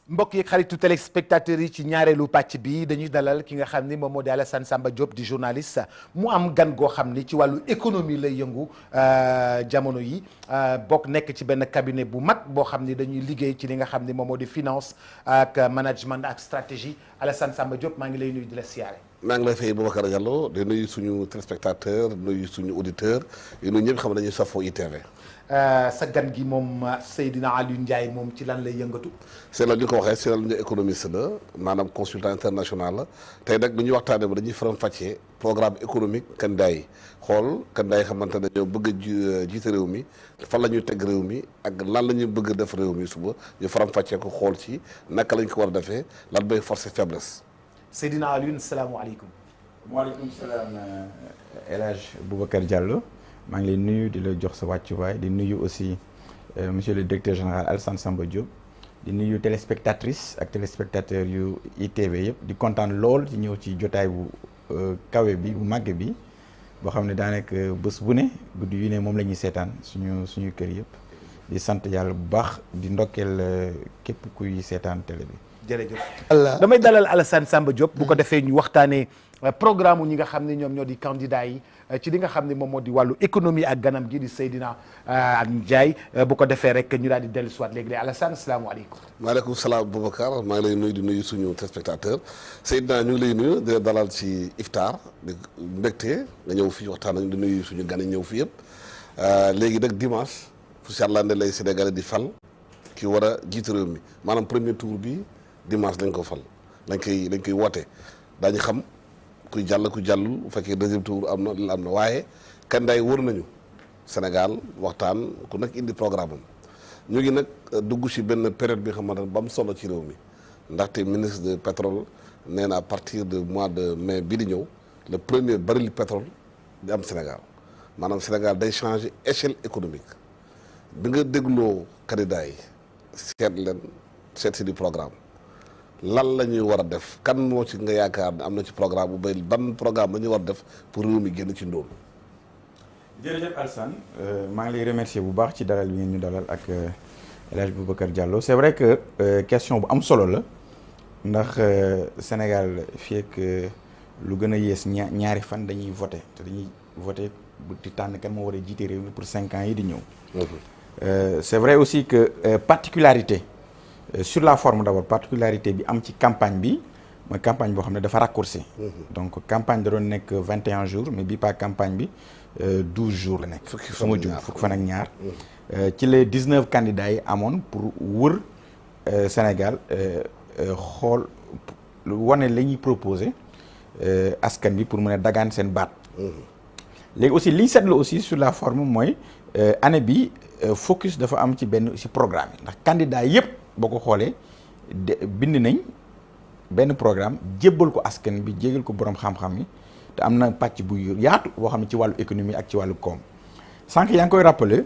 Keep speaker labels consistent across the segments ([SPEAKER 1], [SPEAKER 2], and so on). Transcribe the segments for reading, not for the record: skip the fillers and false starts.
[SPEAKER 1] mbokk yi xaritu téléspectateurs yi ci ñaareelu pàcc bi dañuy dalal ki nga xam ni moom moo di Alassane Samba Diop di journaliste mu am gan goo xam ni ci wàllu économie lay yëngu jamono yi bokk nekk ci benn cabinet bu mag boo xam ni dañuy liggéey ci li nga xam ni moom moo di finance ak management ak stratégie Alassane Samba Diop maa ngi lay nuyu di la siyaare.
[SPEAKER 2] maa ngi lay fay Boubacar Diallo di nuyu suñu téléspectateur nuyu suñu auditeur yi nuyu ñëpp xam ne dañuy safoo ITV.
[SPEAKER 1] sa gan gi moom Seydina Aliou Ndiaye moom ci lan lay yëngatu.
[SPEAKER 2] c'est la ñu ko waxee c'est la ñu économiste la maanaam consultant international la tey nag bu ñuy waxtaanee ba dañuy faram-fàccee programme économique candidat yi xool candidat yi xamante ne ñoo bëgg a jiite réew mi fan la ñuy teg réew mi ak lan la ñuy bëgg a def réew mi suba ñu faram-fàccee ko xool ci naka lañ ko war a defee lan mooy force faiblesse.
[SPEAKER 1] Seydina Aliou salaamualeykum.
[SPEAKER 3] waaleykum salaam El Hadj Boubacar Diallo. maa ngi lay nuyu di la jox sa wàccuwaay di nuyu aussi monsieur le directeur général Alassane Samba Diop di nuyu téléspectatrice ak téléspectateur yu ITV yëpp di kontaan lool ci ñëw ci jotaay bu kawe bi bu màgg bi boo xam ne daanaka bés bu ne guddi yu ne moom la ñuy seetaan suñu kër yëpp di sant yàlla bu baax di ndokkeel képp kuy seetaan télé bi.
[SPEAKER 1] jërëjëf damay dalal Alassane Samba Diop bu ko defee ñu waxtaanee programme ñi nga xam ne ñoom ñoo di candidat yi ci li nga xam ne moom moo di wàllu économie ak ganam gi di Seydina Ndiaye bu ko defee rek ñu daal di dellu si waat léegi de Alassane asalaamaaleykum.
[SPEAKER 2] maaleykum salaam Boubacar maa ngi lay nuyu di nuyu suñu téléspectateur Seydina ñu ngi lay nuyu di dalal ci iftar di mbégte nga ñëw fii waxtaan nañu di nuyu suñu gan yi ñëw fii yëpp léegi nag dimanche fu yàlla ne lay Sénégalais di fal ki war a jiite réew mi maanaam premier tour bi dimanche lañ ko fal lañ koy woote daañu xam kuy jàll ku jàllul bu fekkee deuxième tour am na waaye candidat yi wër nañu Sénégal waxtaan ku nekk indi programme am ñu ngi nag dugg ci benn période bi nga xamante ne ba mu solo ci réew mi ndaxte ministre de pétrole nee na à partir de mois de mai bi di ñëw le premier baril pétrole di am Sénégal maanaam Sénégal day changer échelle économique bi nga dégloo candidat yi seet si di programme lan la ñuy war a def kan moo ci nga yaakaar ne am na ci programme bu bay ban programme la ñuy war a def pour réew mi génn ci ndóol.
[SPEAKER 3] jërëjëf Alassane maa ngi lay remercier bu baax ci dalal bi ngeen ñu dalal ak El Hadj Boubacar Diallo c'est vrai que question bu am solo la ndax Sénégal fii ak lu gën a yées ñaari fan dañuy voté te dañuy voté bu di tànn kan moo war a jiite réew mi pour 5 ans yi di ñëw. C'est vrai aussi que particularité sur la forme d'abord particularité bi am ci campagne bi mooy campagne boo xam ne dafa raccourci donc campagne da doon nekk 21 jours mais bii pas campagne bi 12 jours la nekk fukki fan ak ñaar ci les 19 candidats yi amoon pour wër Sénégal xool wane la ñuy proposer askan bi pour mën a dagaan seen baat léegi aussi li ñu seetlu aussi sur la forme mooy année bi focus dafa am ci benn ci programme yi ndax candidat yëpp boo ko xoolee bind nañ benn programme jébbal ko askan bi jégal ko borom xam-xam yi te am na pàcc bu yaatu boo xam ne ci wàllu économie ak ci wàllu koom sànq yaa ngi koy rappeler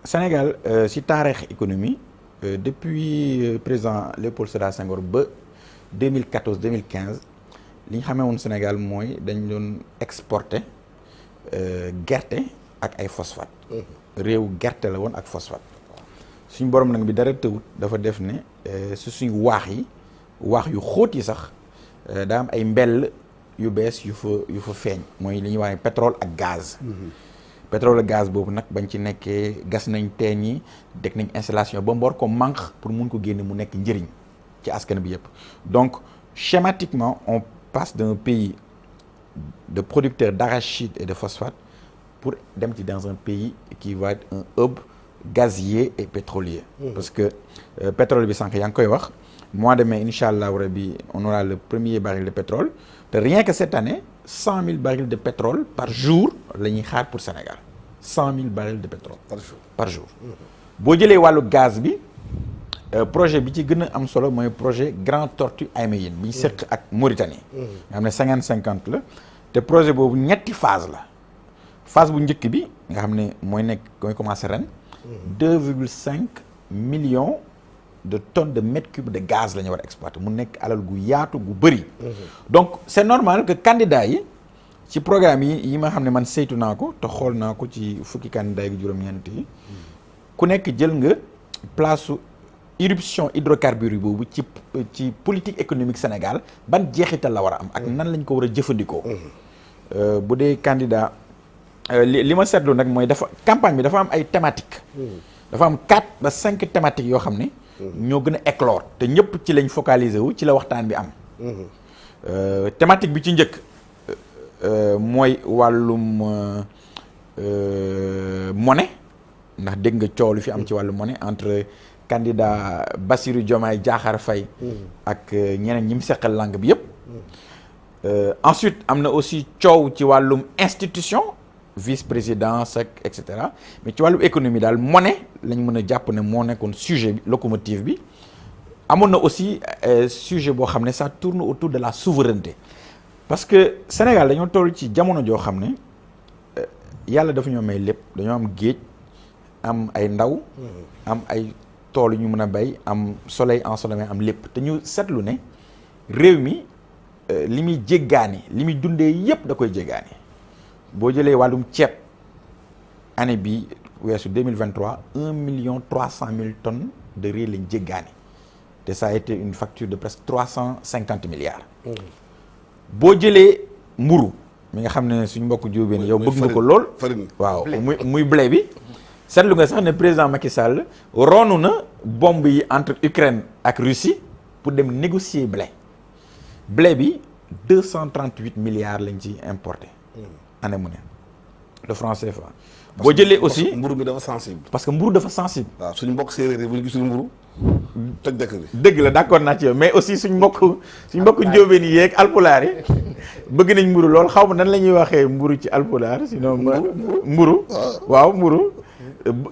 [SPEAKER 3] Sénégal ci taarix économie depuis président Léopold Sédar Senghor ba 2014 2015 li ñu xamee woon Sénégal mooy dañ doon exporter gerte ak ay phosphate réew gerte la woon ak phosphate suñ borom nag bi dara tëwut dafa def ne su suñ waax yu xóot yi sax daa am ay mbell yu bees yu fa feeñ mooy li ñuy wax pétrole ak gaz pétrole ak gaz boobu nag bañ ci nekkee gas nañ teen yi deg nañ installation ba mboor ko manque pour mun ko génne mu nekk njëriñ ci askan bi yëpp donc schématiquement on passe d'un pays de producteurs d'arachide et de phosphate pour dem ci dans un pays qui va être un hub gazier et pétrolier parce que pétrole bi sànq yaa ngi koy wax mois de mai incha allah rabi on aura le premier baril de pétrole te rien que cette année 100 000 barils de pétrole par jour la ñuy xaar pour Sénégal 100 000 barils de pétrole par jour boo jëlee wàllu gaz bi projet bi ci gën a am solo mooy projet Grand Tortue Ahmeyim bi ñu seq ak Mauritanie nga xam ne 50-50 la te projet boobu ñetti phase la phase bu njëkk bi nga xam ne mooy commencé ren 2,5 millions de tonnes de mètres cubes de gaz la ñu war a exploiter mu nekk alal gu yaatu gu bëri donc c'est normal que candidats yi ci programme yi ma xam ne man saytu naa ko te xool naa ko ci fukki candidats yi juróom-ñeent yi ku nekk jël nga place su irruption hydrocarbures boobu ci politique économique Sénégal ban jeexital la war a am ak nan lañ ko war a jëfandikoo. bu dee candidat li ma seetlu nag mooy dafa campagne bi dafa am ay thématiques. dafa am 4 ba 5 thématiques yoo xam ne. ñoo gën a éclore te ñëpp ci lañ focaliser wu ci la waxtaan bi am. thématique bi ci njëkk mooy wàllum monnaie ndax dégg nga coow lu fi am ci wàllu monnaie entre candidat Bassirou Diomaye Diakhar Faye ak ñeneen ñi mu seqal langue bi yëpp. Ensuite am na aussi coow ci wàllum institution vice-présidence ak et cetera mais ci wàllum économie daal monnaie lañ mën a jàpp ne moo nekkoon sujet bi locomotive bi. amoon na aussi sujet boo xam ne ça tourne autour de la souveraineté parce que Sénégal dañoo toll ci jamono joo xam ne yàlla dafa ñoo may lépp dañoo am géej am ay ndaw am ay tool yu ñu mën a bay am soleil ensoleillé am lépp te ñu seetlu ne réew mi li muy jéggaani li muy dundee yépp da koy jéggaani boo jëlee wàllum ceeb année bi weesu 2023 1,3 million tonnes de riz lañ jéggaani te ça a été une facture de presque 350 milliards. boo jëlee mburu mi nga xam ne suñ mbokk jóobeen yow bëgg nga ko lool. waaw muy blé bi. seetlu nga sax ne président Macky Sall ronu na bombe yi entre Ukraine ak Russie pour dem négocier blé bi 238 milliards lañ ci importé. année mu ne de francs CFA. boo jëlee aussi
[SPEAKER 2] mburu bi dafa sensible.
[SPEAKER 3] parce que mburu dafa sensible.
[SPEAKER 2] waaw suñu mbokk séeréer yi bu ñu gisul mburu toj dëkk bi.
[SPEAKER 3] dëgg la d'accord naa ci yow mais aussi suñ mbokk njóobeen yi yeeg alpulaar yi bëgg nañ mburu lool xaw ma nan la ñuy waxee mburu ci alpulaar sinon mburu waaw mburu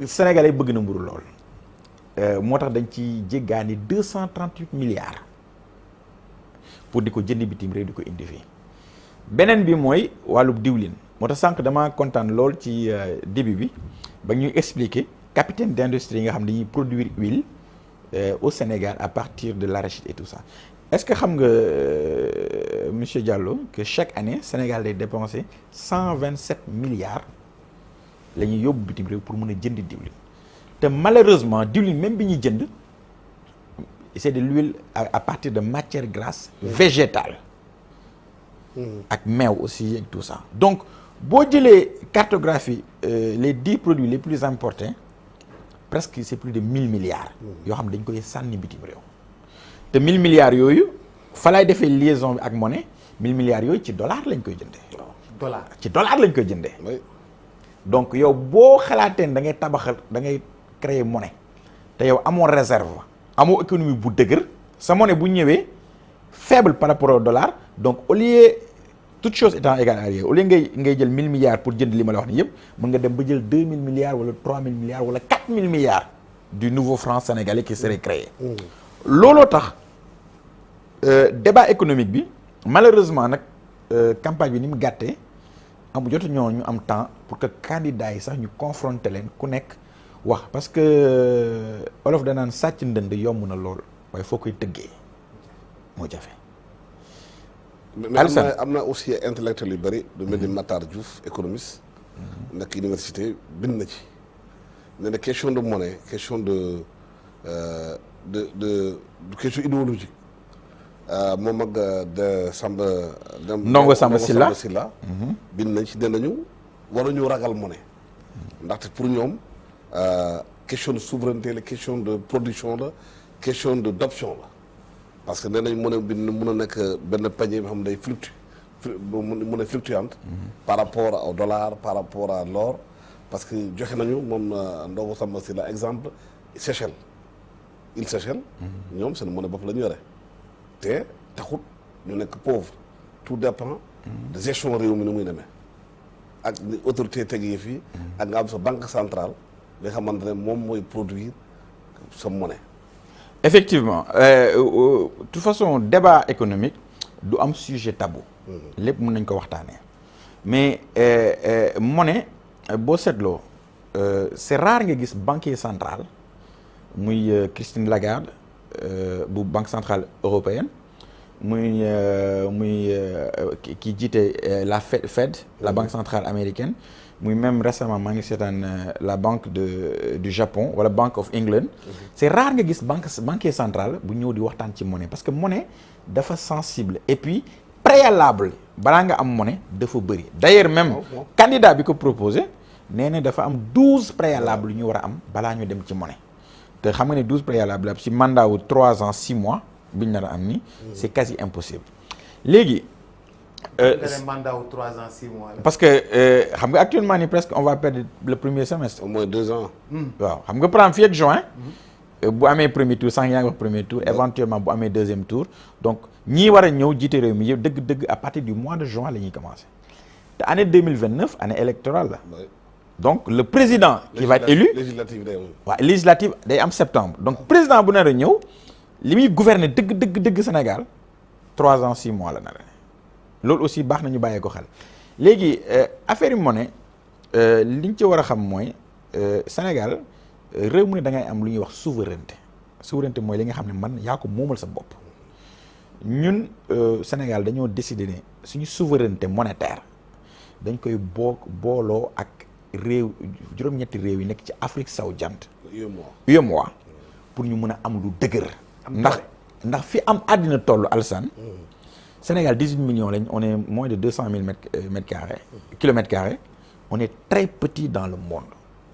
[SPEAKER 3] Sénégalais yi bëgg na mburu lool moo tax dañ ci jéggaani 238 milliards pour di ko jënd bitim réew di ko indi fii beneen bi mooy wàllub diwlin moo tax sànq dama kontaan lool ci début bi ba ñuy expliquer capitaine d'industrie yi nga xam ne dañuy produire huile au Sénégal à partir de l'arachide et tout ça est-ce que xam nga monsieur Diallo que chaque année Sénégal day dépenser 127 milliards la ñuy yóbbu bitim réew pour mën a jënd diwlin te malheureusement diwlin même bi ñuy jënd c'est de l'huile à partir de matière grasse végétale ak meew aussi ak tout ça donc boo jëlee cartographie les 10 produits les plus importés presque c'est plus de 1000 milliards yoo xam dañ koy sànni bitim réew te 1000 milliards yooyu fa laay defee liaison bi ak monnaie 1000 milliards yooyu ci dollar lañ koy jëndee ci dollar lañ koy jëndee donc yow boo xalaateen da ngay tabaxal da ngay créer monnaie te yow amoo réserve amoo économie bu dëgër sa monnaie bu ñëwee faible par rapport au dollar donc au lieu toute chose étant égale à rien au lieu ngay jël 1000 milliards pour jënd li ma la wax ni yëpp mën nga dem ba jël 2000 milliards wala 3000 milliards wala 4000 milliards du nouveau franc sénégalais qui serait créé looloo tax débat économique bi malheureusement nag campagne bi ni mu gàttee jotu ñoo ñu am temps pour que candidats yi sax ñu confronter leen ku nekk wax parce que olof danaan sàcc ndënd yomb na lool waaye foo koy tëggee moo jafe.
[SPEAKER 2] mais am na aussi intellectuel yu bëri du mel ni Matar Diouf économiste nekk université bind na ci ne na question de monnaie question de question idéologique moom ak de Samba
[SPEAKER 3] Ndongo Samba Sylla
[SPEAKER 2] bind nañ ci ne nañu waruñu ragal monnaie ndaxte pour ñoom question de souveraineté la question de production la question de d'option la parce que nee nañ mën a bind mën a nekk benn panier bi xam day mën a fluctuante par rapport au dollar par rapport à l'or parce que joxe nañu moom Ndongo Samba Sylla exemple Seychelles île Seychelles ñoom seen monnaie bopp la ñu yore te taxut ñu nekk pauvre tout dépend de gestion réew mi ni muy demee ak autorité teg yi fii ak nga am sa banque centrale nga xamante ne moom mooy produire sa monnaie.
[SPEAKER 3] Effectivement de toute façon débat économique du am sujet tabou lépp mën nañ ko waxtaanee mais monnaie boo seetloo c'est rare nga gis banquier central muy Christine Lagarde bu banque centrale européenne muy ki jiite la Fed la banque centrale américaine muy même récemment maa ngi seetaan la banque du Japon wala Bank of England. C'est rare nga gis banquier central bu ñëw di waxtaan ci monnaie parce que monnaie dafa sensible et puis préalable balaa nga am monnaie dafa bëri d'ailleurs même candidat bi ko proposé nee na dafa am 12 préalables yu ñu war a am balaa ñu dem ci monnaie te xam nga ne 12 préalables ci mandat wu 3 ans 6 mois bi ñu nar a am ni c'est quasi impossible léegi.
[SPEAKER 1] mandat wu 3 ans 6 mois la.
[SPEAKER 3] parce que xam nga actuellement ni presque on va perdre le premier semestre.
[SPEAKER 2] au moins 2 ans.
[SPEAKER 3] waaw xam nga par exemple fii ak juin. bu amee premier tour sànq yaa ngi wax premier tour éventuellement bu amee deuxième tour donc ñii war a ñëw jiite réew mi yëpp dëgg-dëgg à partir du mois de juin la ñuy commencer te année 2029 année électorale la. donc le président. qui va être élu
[SPEAKER 2] législative day am.
[SPEAKER 3] waaw législative day am septembre donc président bu nar a ñëw li muy gouverner dëgg Sénégal 3 ans 6 mois la nar a loolu aussi baax na ñu bàyyee ko xel léegi affaire yi monnaie li ñu ci war a xam mooy Sénégal réew mu ne da ngay am lu ñuy wax souveraineté mooy li nga xam ne man yaa ko moomal sa bopp ñun Sénégal dañoo décider ne suñu souveraineté monétaire dañ koy booloo ak réew juróom-ñetti réew yi nekk ci Afrique sowu-jant UEMOA pour ñu mën a am lu dëgër ndax fi am àddina tollu Alassane Sénégal 18 millions lañ on est moins de 200 000 kilomètres carrés on est très petit dans le monde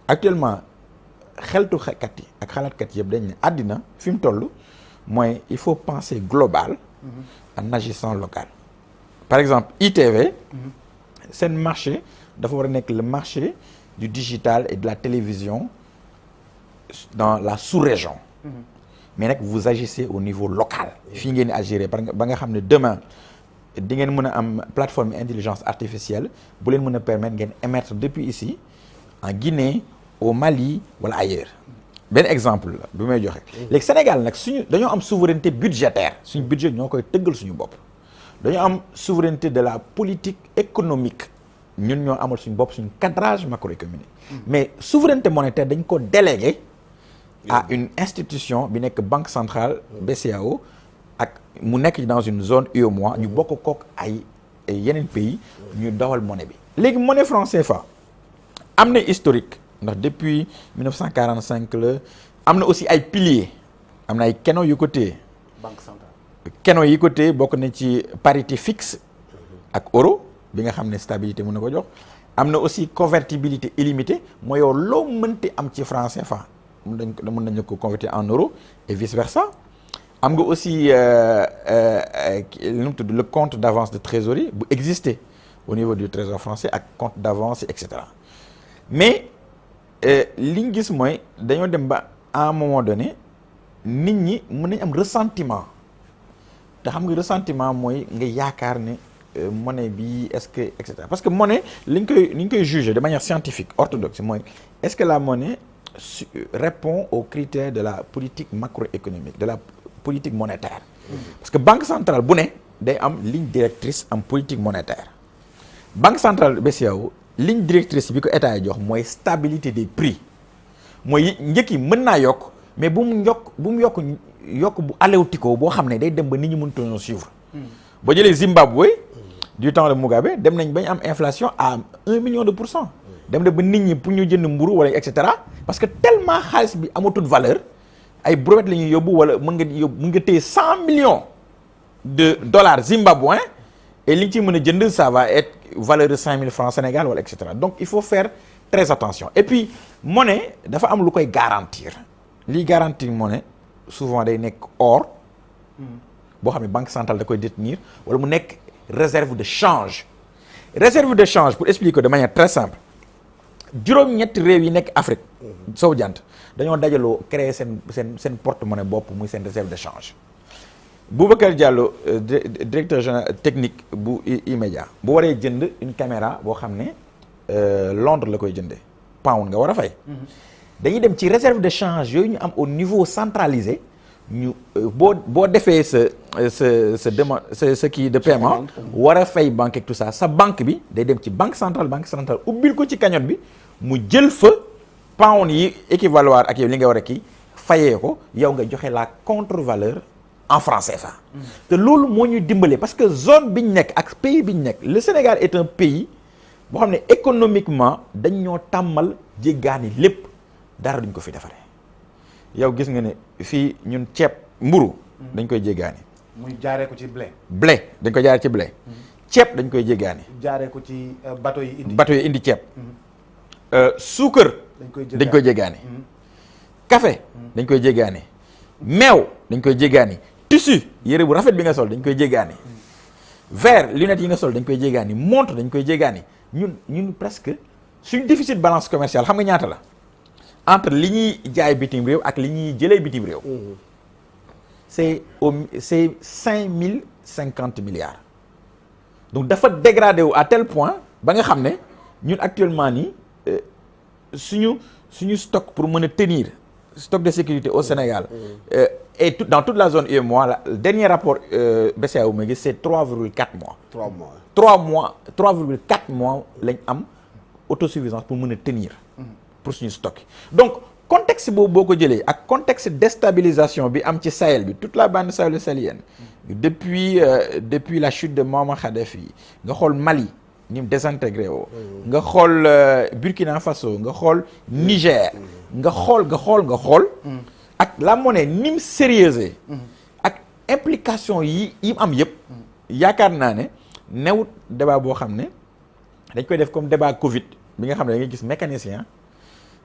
[SPEAKER 3] actuellement kat yi ak xalaatkat yëpp dañ ne àddina fi mu toll mooy il faut penser global en agissant local par exemple ITV seen marché dafa war a nekk le marché du digital et de la télévision dans la sous-région mais nag vous agissez au niveau local fii ngeen di agir ba nga xam ne demain di ngeen mën a am plateforme intelligence artificielle bu leen mën a permettre ngeen émettre depuis ici en Guinée au Mali wala ailleurs benn exemple la bi may joxe léegi Sénégal nag dañoo am souveraineté budgétaire suñu budget ñoo koy tëggal suñu bopp dañoo am souveraineté de la politique économique ñun ñoo amal suñu bopp suñu cadrage macroéconomique mais souveraineté monétaire dañ ko délégué à une institution bi nekk banque centrale BCEAO ak mu nekk dans une zone UEMOA ñu bokk kook ay yeneen pays ñu dawal monnaie bi léegi monnaie franc CFA am na historique ndax depuis 1945 la am na aussi ay piliers am na ay keno yu ko téye
[SPEAKER 1] banque centrale
[SPEAKER 3] keno yi ko téye bokk na ci parité fixe ak euro bi nga xam ne stabilité mën na ko jox am na aussi convertibilité illimitée mooy yow loo mënti am ci franc CFA mën nañu ko convertir en euro et vice versa am nga aussi li mu tudd le compte d'avance de trésorerie bu exister au niveau du trésor français ak compte d'avance et cetera mais li ñu gis mooy dañoo dem ba à un moment donné nit ñi mën nañ am ressentiment te xam nga ressentiment mooy nga yaakaar ne monnaie bi est-ce que et cetera parce que monnaie li ñu koy juger de manière scientifique orthodoxe mooy est-ce que la monnaie répond aux critères de la politique macroéconomique de la politique monétaire parce que banque centrale bu ne day am ligne directrice am politique monétaire banque centrale BCEAO ligne directrice bi ko état yi jox mooy stabilité des prix mooy njëkk yi mën naa yokk mais bu mu yokk bu aléwtikoo boo xam ne day dem ba nit ñi mënutoon suivre boo jëlee Zimbabwe du temps de Mugabe dem nañ bañ am inflation à 1 million de %. dem na ba nit ñi pour ñu jënd mburu wala et cetera parce que tellement xaalis bi amatul valeur ay brouettes la ñuy yóbbu wala mën nga téye 100 millions de dollars zimbabwéens et li ñu ciy mën a jënd ça va être valeur de 5000 francs Sénégal wala et cetera donc il faut faire très attention et puis monnaie dafa am lu koy garantir liy garantir monnaie souvent day nekk or boo xam ne banque centrale da koy détenir wala mu nekk réserve de change pour expliquer de manière très simple juróom-ñetti réew yi nekk Afrique sowu jant dañoo dajaloo créer seen porte-monnaie bopp muy seen réserve de change Boubacar Diallo directeur général technique bu E-Media bu waree jënd une caméra boo xam ne Londres la koy jëndee pound nga war a fay dañuy dem ci réserve de change yooyu ñu am au niveau centralisé ñu boo defee sa demande sa kii de paiement war a fay banque ak tout ça sa banque bi day dem ci banque centrale ubbil ko ci cagnotte bi mu jël fa pound yi équivaloir ak yow li nga war a kii fayee ko yow nga joxe la contre-valeur en franc CFA te loolu moo ñuy dimbale parce que zone bi ñu nekk ak pays bi ñu nekk le Sénégal est un pays boo xam ne économiquement dañ ñoo tàmmal jéggaani lépp dara duñ ko fi defaree yow gis nga ne fii ñun ceeb mburu dañ koy jéggaani.
[SPEAKER 1] muy jaaree ko ci blé.
[SPEAKER 3] blé dañ koy jaaree ci blé. ceeb dañ koy jéggaani.
[SPEAKER 1] jaaree ko ci bateau yi indi.
[SPEAKER 3] bateau yi indi ceeb. suukar. dañ koy jéggaani. café dañ koy jéggaani. meew dañ koy jéggaani. tissu yére bu rafet bi nga sol dañ koy jéggaani. verre lunettes yi nga sol dañ koy jéggaani montre dañ koy jéggaani ñun presque suñ déficit balance commerciale xam nga ñaata la entre li ñuy jaay bitim réew ak li ñuy jëlee bitim réew. c'est 5050 milliards. donc dafa dégradé wu à tel point ba nga xam ne ñun actuellement nii suñu stock pour mën a tenir stock de sécurité au Sénégal. Et dans toute la zone UEMOA, le dernier rapport BCEAO ma gis c'est 3,4 mois. 3,4 mois lañ am autosuffisance pour mën a tenir. pour suñu stock. donc contexte boobu boo ko jëlee ak contexte déstabilisation bi am ci Sahel bi toute la bande sahélo-sahélienne depuis la chute de Mouammar Kadhafi nga xool Mali ni mu désintégré woo. nga xool Burkina Faso nga xool Niger. nga xool. ak la monnaie ni mu sérieuse ak implication yi mu am yëpp yaakaar naa ne newut débat boo xam ne dañ koy def comme débat Covid bi nga xam ne da ngay gis mécanicien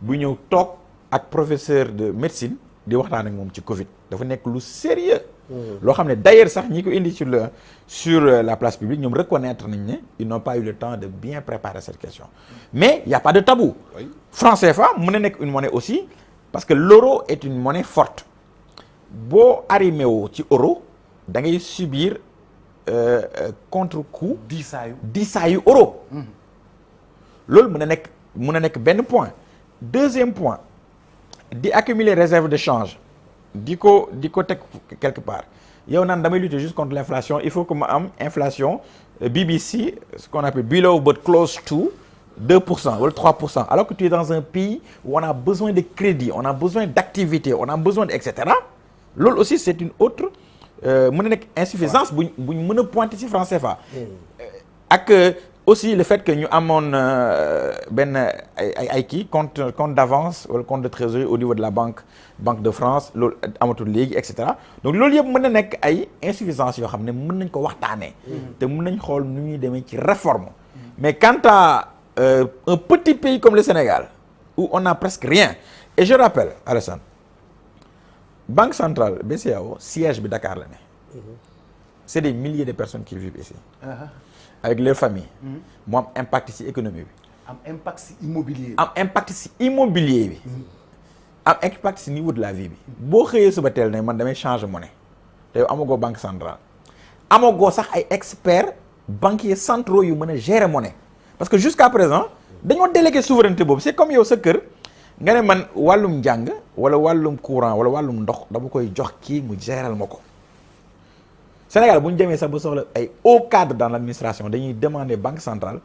[SPEAKER 3] bu ñëw toog ak professeur de médecine di waxtaan ak moom ci Covid dafa nekk lu sérieux loo xam ne d'ailleurs sax ñi ko indi sur la place publique ñoom reconnaître nañ ne ils n'ont pas eu le temps de bien préparer cette question mais il y a pas de tabou. Franc CFA mën na nekk une monnaie aussi parce que l'euro est une monnaie forte boo arrimé woo ci euro da ngay subir contre-coup diisaayu euro. loolu mën na nekk benn point. deuxième point di accumuler réserve de change di ko teg quelque part yow naan damay lutter juste contre l'inflation il faut que ma am inflation BBC ce qu'on appelle below but close to 2% wala 3% alors que tu es dans un pays où on a besoin de crédit on a besoin d'activité on a besoin de et cetera loolu aussi c'est une autre mën na nekk insuffisance buñ mën a pointer ci franc CFA ak aussi le fait que ñu amoon benn ay kii compte d'avance wala compte de trésorerie au niveau de la banque de France loolu amatul léegi et cetera donc loolu yëpp mën na nekk ay insuffisance yoo xam ne mën nañ ko waxtaanee te mën nañ xool nu ñuy demee ci réforme mais quant à un petit pays comme le Sénégal où on n'a presque rien et je rappelle Alassane Banque centrale BCEAO siège bi Dakar la ne c'est des milliers de personnes qui vivent ici avec leur famille mu am impact ci économie bi
[SPEAKER 1] am impact ci immobilier bi
[SPEAKER 3] am impact ci immobilier bi am impact ci niveau de la vie bi boo xëyee suba teel ne man damay changer monnaie te yow amagoo banque centrale amagoo sax ay experts banquiers centraux yu mën a gérer monnaie parce que jusqu'à présent dañoo délégué souveraineté boobu c'est comme yow sa kër nga ne man wàllum njàng wala wàllum courant wala wàllum ndox dama koy jox kii mu géral ma ko Sénégal bu ñu demee sax ba soxla ay hauts cadres dans l'administration dañuy demander banque centrale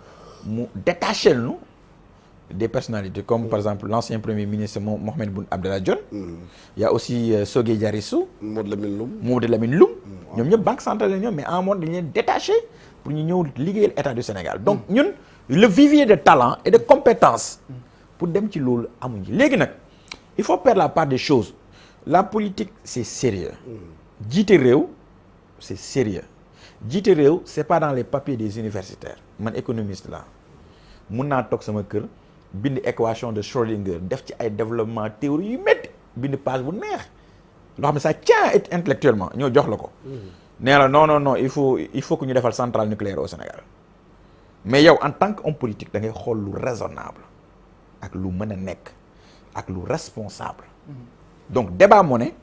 [SPEAKER 3] mu détacher nu des personnalités comme par exemple l'ancien premier ministre Mohamed Boun Abdallah Dionne. Il y a aussi Sogé Diarissou. Mamadou Lamine Loum. ñoom ñëpp banque centrale la ñoom mais en mode dañu leen détaché pour ñu ñëw liggéeyal état du Sénégal. donc ñun le vivier de talent et de compétences pour dem ci loolu amuñu léegi nag il faut faire la part des choses la politique c'est sérieux jiite réew c'est sérieux jiite réew c'est pas dans les papiers des universitaires man économiste la mun naa toog sama kër bind équation de Schrödinger def ci ay développement théorie yu métti bind page bu neex loo xam ne ça tient intellectuellement ñoo jox la ko nee la non il faut que ñu defal centrale nucléaire au Sénégal mais yow en tant qu'homme politique da ngay xool lu raisonnable ak lu mën a nekk ak lu responsable donc débat monnaie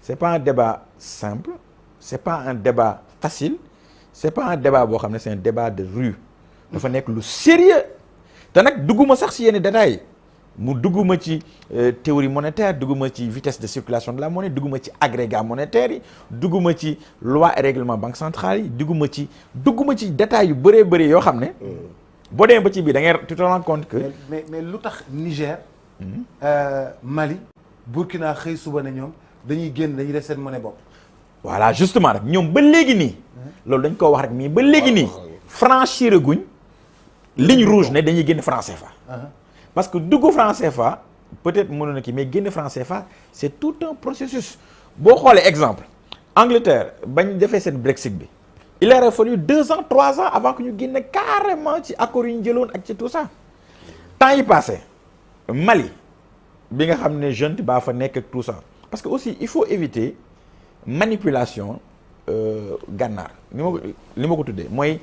[SPEAKER 3] c'est pas un débat simple c'est pas un débat facile c'est pas un débat boo xam ne c'est un débat de rue dafa nekk lu sérieux te nag dugguma sax ci yenn détails mu dugguma ci théorie monétaire dugguma ci vitesse de circulation de la monnaie dugguma ci agrégat monétaire yi dugguma ci loi et règlement banque centrale yi dugguma ci détails yu bëree bëri yoo xam ne boo demee ba ci biir da ngay tu te rends compte que
[SPEAKER 1] mais lu tax Niger Mali Burkina xëy suba ne ñoom dañuy def seen monnaie bopp
[SPEAKER 3] voilà justement rek ñoom ba léegi nii loolu dañ koo wax rek mais ba léegi nii franchir guñ ligne rouge ne dañuy génn franc CFA. parce que dugg franc CFA peut-être mënoon na kii mais génn franc CFA c'est tout un processus boo xoolee exemple Angleterre bañ defee seen Brexit bi il aurait fallu 2 ans 3 ans avant que ñu génn carrément ci accords yu ñu jëloon ak ci tout ça temps yi passé Mali bi nga xam ne jeune baa fa nekk ak tout ça parce que aussi il faut éviter manipulation gànnaar li ma ko tuddee mooy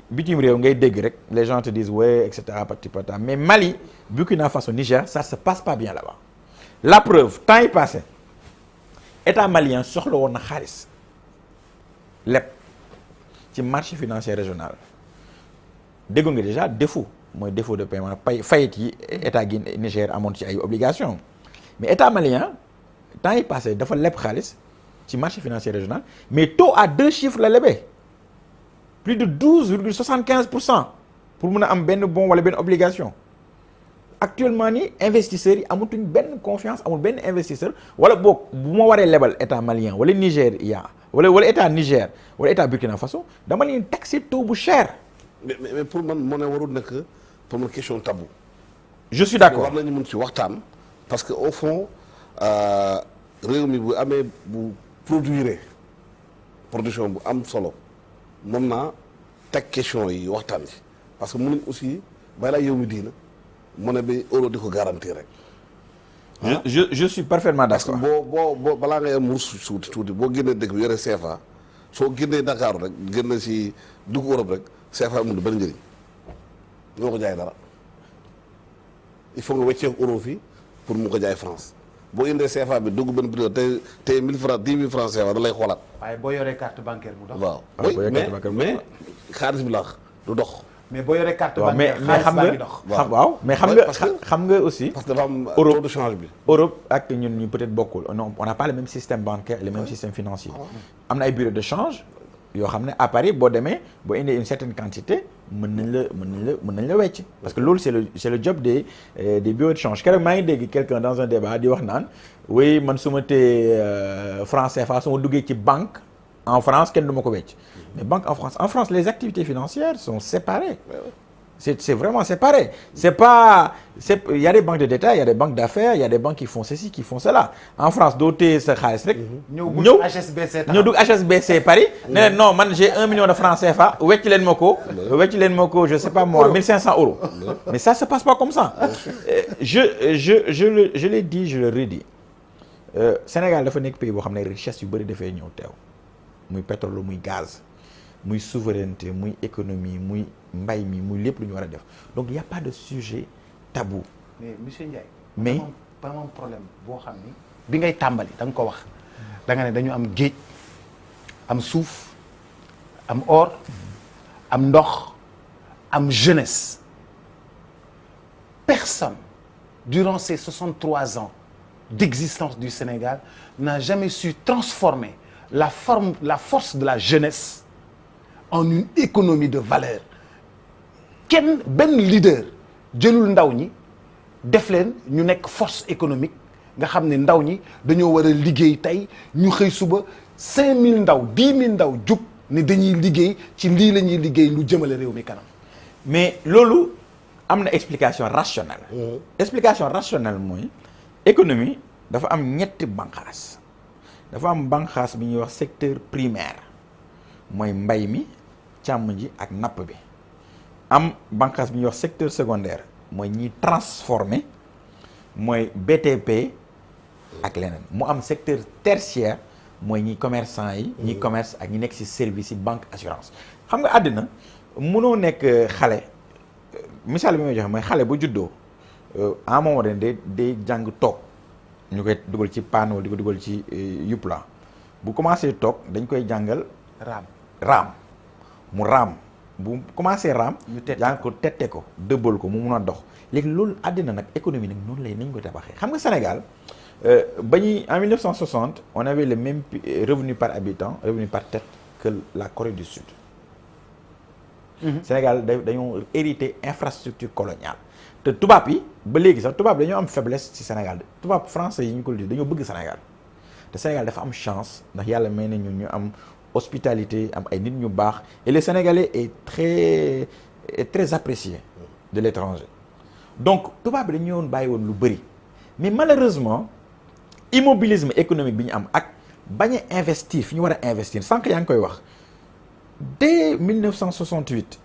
[SPEAKER 3] bitim réew ngay dégg rek les gens te disent ouais et cetera pati pata mais Mali Burkina Faso Niger ça se passe pas bien là-bas la preuve temps yi passé état malien soxla woon na xaalis lépp ci marché financier régional déggoon nga déjà défaut mooy défaut de paiement fayit yi état gi Niger amoon ci ay obligations mais état malien temps yi passé dafa leb xaalis ci marché financier régional mais taux à 2 chiffres la lebee plus de 12,75% pour mun a am benn bon wala benn obligation actuellement ni investisseurs yi amatuñ benn confiance amul benn investisseur wala boog bu ma waree lebal état malien wala Nigéria wala état Niger wala état Burkina Faso dama leen taxer taux bu cher.
[SPEAKER 2] mais pour man moo ne warul nekk pour man question tabou.
[SPEAKER 3] je suis d'accord
[SPEAKER 2] war nañu mun ci waxtaan parce que au fond réew mi bu amee bu production bu am solo. mën naa teg question yi waxtaan ci parce que mënuñ aussi balaa yow mi diina mu ne bi euro di ko garantir rek.
[SPEAKER 3] je suis parfaitement d'accord.
[SPEAKER 2] parce que boo balaa ngay am muus tuuti boo génnee dëkk bi yore CFA soo génnee Dakar rek génn si dugg Europe rek CFA amul benn njëriñ ñoo ko jaay dara il faut nga wecceeku euro fii pour mu ko jaay France boo indee CFA bi dugg benn prix te 1000 francs 10 000 francs CFA da lay xoolaat.
[SPEAKER 1] waaye boo yoree carte bancaire mu dox.
[SPEAKER 2] waaw mais xaalis bi laax du dox.
[SPEAKER 1] mais boo yoree carte
[SPEAKER 3] waaw
[SPEAKER 1] bancaire xaalis baa ngi dox.
[SPEAKER 3] waaw mais xam nga aussi.
[SPEAKER 2] parce que dafa am
[SPEAKER 3] Europe
[SPEAKER 2] taux de change bi.
[SPEAKER 3] Europe ak ñun ñu peut-être bokkul on n'a pas le même système bancaire et le même système financier. am na ay bureau de change yoo xam ne à Paris boo demee boo indee une certaine quantité mën nañ la wecc parce que loolu c'est le job des bureaux de change keroog maa ngi dégg quelqu'un dans un débat di wax naan oui man su ma tee franc CFA su ma duggee ci banque en France kenn du ma ko wecc mais banque en France les activités financières sont séparées. C'est vraiment séparé. Il y a des banques de détail, il y a des banques d'affaires, il y a des banques qui font ceci, qui font cela. En France, doté sa xaalis rek. ñëw dugg HSBC Paris. ne non man j'ai 1 million de francs CFA wecc leen ma ko je sais pas moi 1500 euros. mais ça se passe pas comme ça. je l'ai dit je le redis. Sénégal dafa nekk pays boo xam ne richesse yu bëri dafay ñëw teew muy pétrole muy gaz muy souveraineté muy économie muy mbay mi muy lépp lu ñu war a def donc il y a pas de sujet tabou.
[SPEAKER 1] mais monsieur Ndiaye.
[SPEAKER 3] mais
[SPEAKER 1] ba am problème boo xam ni. bi ngay tàmbali da nga ko wax da nga ne dañu am géej am suuf am or am ndox am jeunesse personne durant ces 63 ans d'existence du Sénégal n'a jamais su transformer la force de la jeunesse en une économie de valeur benn leader jëlul ndaw ñi def leen ñu nekk force économique nga xam ne ndaw ñi dañoo war a liggéey tey ñu xëy suba 5000 ndaw 10 000 ndaw jug ne dañuy liggéey ci lii la ñuy liggéey lu jëmale réew mi kanam.
[SPEAKER 3] mais loolu am na explication rationnelle. explication rationnelle mooy économie dafa am ñetti banqaas dafa am banqaas bi ñuy wax secteur primaire mooy mbay mi càmm ji ak napp bi. am banqaas bi ñuy wax secteur secondaire mooy ñiy transformer mooy BTP ak leneen mu am secteur tertiaire mooy ñi commerçant yi ñi commerce ak ñi nekk ci service yi banque assurance xam nga àddina mënoo nekk xale misaal bi may joxe mooy xale bu juddoo à un moment donné day jàng toog ñu koy dugal ci paan wala di ko dugal ci yupla bu commencé toog dañ koy jàngal raam mu raam bu commencé raam jàng ko tette ko dëbbal ko mu mun a dox léegi loolu àddina nag économie nag noonu lay nañ ko tabaxee xam nga Sénégal ba ñuy en 1960 on avait le même revenu par habitant revenu par tête que la Corée du Sud. Sénégal dañoo hérité infrastructure coloniale te tubaab yi ba léegi sax tubaab dañoo am faiblesse ci Sénégal tubaab français yi ñu ko dañoo bëgg Sénégal te Sénégal dafa am chance ndax yàlla may nañu ñu am hospitalité am ay nit ñu baax et le Sénégalais est très apprécié de l'étranger donc tubaab bi dañu ñëwoon bàyyi woon lu bëri mais malheureusement immobilisme économique bi ñu am ak bañ a investir fi ñu war a investir sànq yaa ngi koy wax dès 1968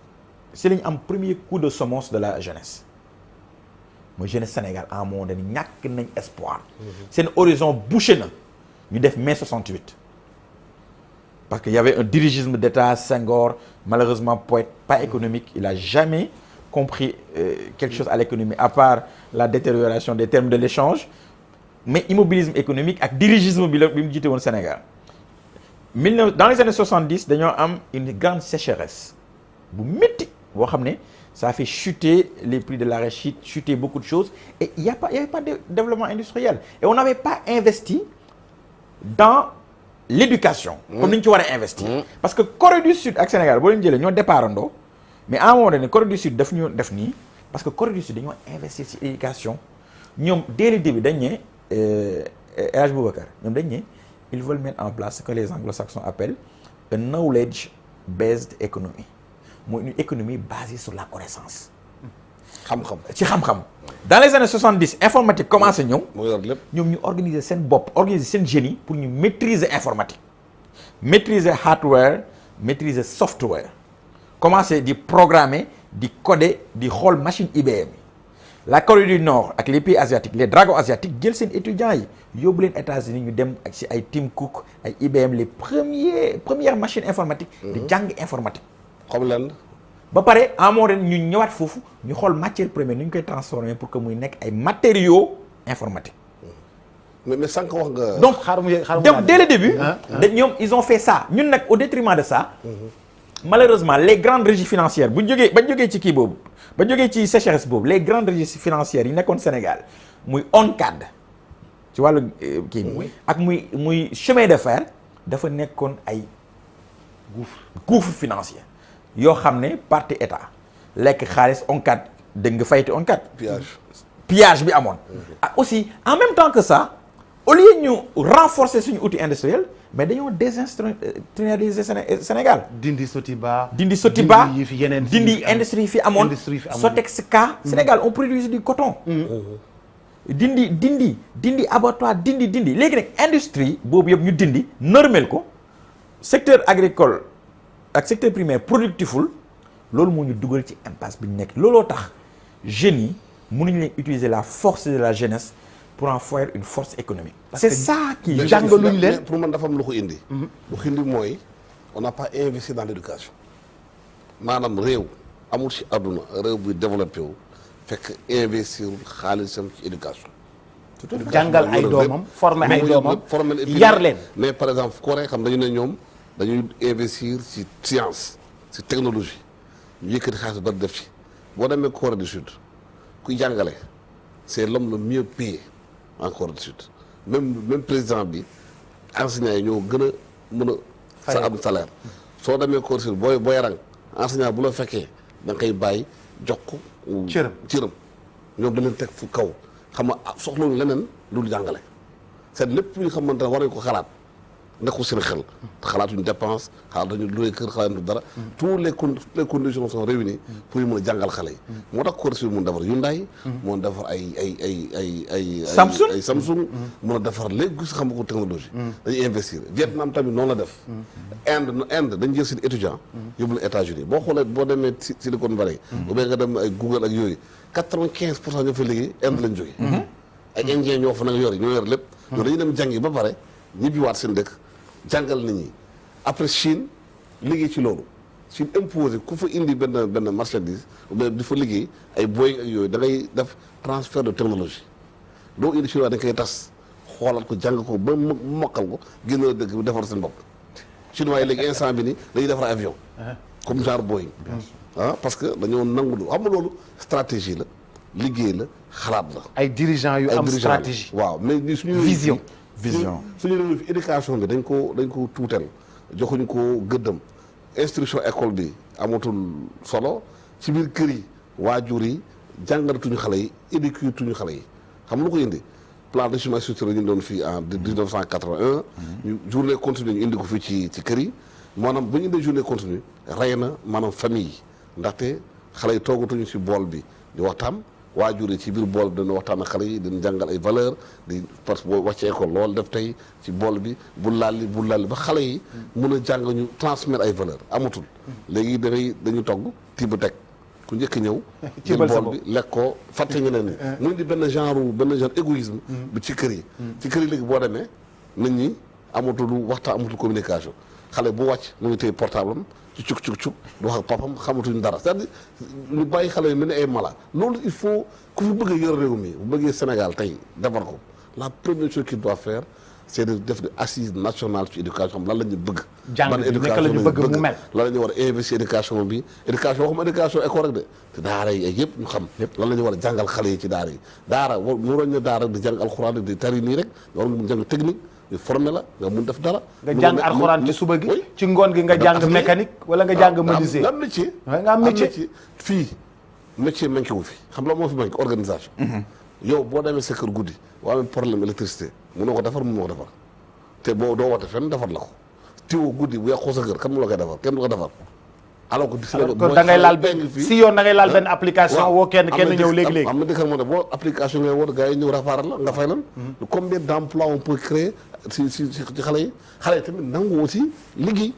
[SPEAKER 3] si la ñu am premier coup de semonce de la jeunesse mooy jeunesse Sénégal à un moment donné ñàkk nañ espoir seen horizon bouché na ñu def mai 68 parce que y avait un dirigisme d'État Senghor malheureusement poète pas économique il a jamais compris quelque chose à l'économie à part la détérioration des termes de l'échange mais immobilisme économique ak dirigisme bi mu jiite woon Sénégal dans les années 70 dañoo am une grande sécheresse bu métti boo xam ne ça a fait chuter les prix de l'arachide chuter beaucoup de choses et il y avait pas de développement industriel et on n'avait pas investi dans l'éducation comme ni ñu ci war a investir parce que Corée du Sud ak Sénégal boo leen jëlee ñoo départandoo mais à un moment donné Corée du Sud daf ñu def nii parce que Corée du Sud dañoo investir ci éducation ñoom dès le début dañ ne El Hadj Boubacar ñoom dañ ne ils veulent mettre en place ce que les anglo-saxons appellent a knowledge based economy mooy une économie basée sur la connaissance
[SPEAKER 2] xam-xam
[SPEAKER 3] ci xam-xam dans les années 70 informatique commencé ñëw
[SPEAKER 2] moo yor lépp
[SPEAKER 3] ñoom ñu organiser seen bopp organiser seen génie pour ñu maîtriser informatique maîtriser hardware maîtriser software commencer di programmer di coder di xool machine IBM la Corée du Nord ak les pays asiatiques les dragons asiatiques jël seen étudiants yi yóbbu leen États-Unis ñu dem ak ci ay Tim Cook ay IBM les premières machines informatiques di jàng informatique
[SPEAKER 2] xam leen
[SPEAKER 3] ba pare amoo ren ñu ñëwaat foofu ñu xool matière première nu ñu koy transformer pour que muy nekk ay matériaux informatiques
[SPEAKER 2] mais sànq wax nga
[SPEAKER 3] donc
[SPEAKER 1] xaaral
[SPEAKER 3] dès le début ñoom ils ont fait ça ñun nag au détriment de ça malheureusement les grandes régies financières bu jógee ba jógee ci kii boobu ba jógee ci sécheresse boobu les grandes régies financières yi nekkoon Sénégal muy ONCAD ci wàllu kii bi ak muy chemin de fer dafa nekkoon ay gouffre financier yoo xam ne partie état lekk xaalis ONCAD dégg nga fayti ONCAD pillage bi amoon ak aussi en même temps que ça au lieu ñu renforcer suñu outil industriel mais dañoo désindustrialiser Sénégal
[SPEAKER 1] dindi Sotiba
[SPEAKER 3] yi fi yeneen dindi industrie yi fi amoon Sotexka Sénégal on produit du coton dindi abattoir dindi léegi nag industrie boobu yëpp ñu dindi normel ko secteur agricole ak secteur primaire productiful loolu moo ñu dugal ci impasse bi ñu nekk looloo tax jeunes yi mënuñu leen utiliser la force de la jeunesse pour en faire une force économique. C'est ça qui
[SPEAKER 2] jàngaluñ leen pour man dafa am lu ko indi. lu ko indi mooy on n'a pas investi dans l'éducation maanaam réew amul ci àdduna réew buy développé wu fekk investir xaalisam ci éducation.
[SPEAKER 1] jàngal ay doomam former ay doomam yar leen.
[SPEAKER 2] mais par exemple Corée xam dañu ne ñoom dañuy investir ci science ci technologie ñu yëkkati xaalis ba def ci boo demee Corée du Sud kuy jàngale c'est l'homme le mieux payé en Corée du Sud même président bi enseignants yi ñoo gën a mën a sa am salaire soo demee Corée du Sud booy rang enseignant bu la fekkee da nga koy bàyyi jox ko cëram ñoom da leen teg fu kaw xam nga soxlawuñu leneen lu jàngale c'est lépp lu ñu xamante ne war nañu ko xalaat nekkul seen xel xalaatuñu dépense xalaatuñu luy kër xalaatuñu dara toutes les conditions sont réunies pour ñu mën a jàngal xale yi moo tax Corée du Sud mun defar Hyundai mun defar ay Samsung mun a defar léegi si xam nga ko technologie dañuy investir Vietnam tamit noonu la def Inde dañ jël seen étudiant yóbbu la États-Unis boo xoolee boo demee Silicon Valley bu bee nga dem ay Google ak yooyu 95% ñoo fa liggéey Inde lañ jógee ay Indien ñoo fa nag ñoo yor lépp ñoo dañuy dem jàngi ba pare ñibbiwaat seen dëkk jàngal nit ñi après Chine liggéey ci loolu Chine imposé ku fa indi benn marchandise di fa liggéey ay Boeing ak yooyu da ngay def transfert de technologie doo indi Chine waaye dañ koy tas xoolal ko jàng ko ba mokkal ko génn la dëkk bi defar seen bopp chinois yi léegi instant bi ni dañuy defar avion comme genre Boeing parce que dañoo nangu xam nga loolu stratégie la liggéey la xalaat la
[SPEAKER 1] ay dirigeants yu am stratégie
[SPEAKER 2] waaw mais suñu
[SPEAKER 1] vision
[SPEAKER 2] suñu réew fi éducation bi dañ ko tuutel joxuñ ko gëddam instruction école bi amatul solo ci biir kër yi waajur yi jàngalatuñu xale yi éduquetuñu xale yi xam lu ko indi plan d'ajustement structurel ñu doon fii en 1981 ñu journée continue ñu indi ko fii ci kër yi maanaam bu ñu indee journée continue rey na maanaam famille yi ndaxte xale yi toogatuñu ci bool bi di waxtaan waajur yi ci biir bool bi dañu waxtaan ak xale yi dañu jàngal ay valeur di parce que boo wàccee ko loolu def tey ci bool bi bu lalli ba xale yi mun a jàng ñu transmettre ay valeur amatul léegi dañu togg tibb teg ku njëkk ñëw jël bool bi lekk ko fàtte ñeneen ñi mu di benn genre égoïsme bi ci kër yi léegi boo demee nit ñi amatul waxtaan amatul communication xale bu wàcc mu ngi téye portable am ci cuk du wax ak papam xamatuñ dara c'est-à-dire ñu bàyyi xale yi mel ni ay mala loolu il faut ku fi bëgg a yor réew mi bu bëggee Sénégal tey defar ko la première chose qu'il doit faire c'est de def de assise nationale ci éducation lan la ñu bëgg ban éducation la ñu bëgg mu mel lan la ñu war a investir éducation bi éducation waxuma éducation école rek de te daara yi yëpp ñu xam lan la ñu war a jàngal xale yi ci daara yi daara mu roñ ne daara di jàng alxuraan rek di tari nii rek war nga mun jàng technique ñu formé la nga mun def dara
[SPEAKER 1] nga jàng alxuraan ci suba gi ci ngoon gi nga jàng mécanique wala nga jàng menuisier
[SPEAKER 2] nga am métier
[SPEAKER 1] nga am métier
[SPEAKER 2] fii métier manqué wu fi xam la moo fi manqué organisation yow boo demee sa kër guddi boo amee problème électricité mënoo ko defar mënoo ko defar te boo doo woote fenn defar la ko tiwo guddi bu yàqoo sa kër kan mu la koy defar kenn du ko defar alors que
[SPEAKER 1] da ngay laal benn si yoon da ngay laal benn application woo kenn ñëw léegi-léegi
[SPEAKER 2] am na dëkk moo ne boo application ngay woo gars yi ñëw réparer la nga fay lan combien d'emplois on peut créer ci xale yi tamit nangu aussi liggéey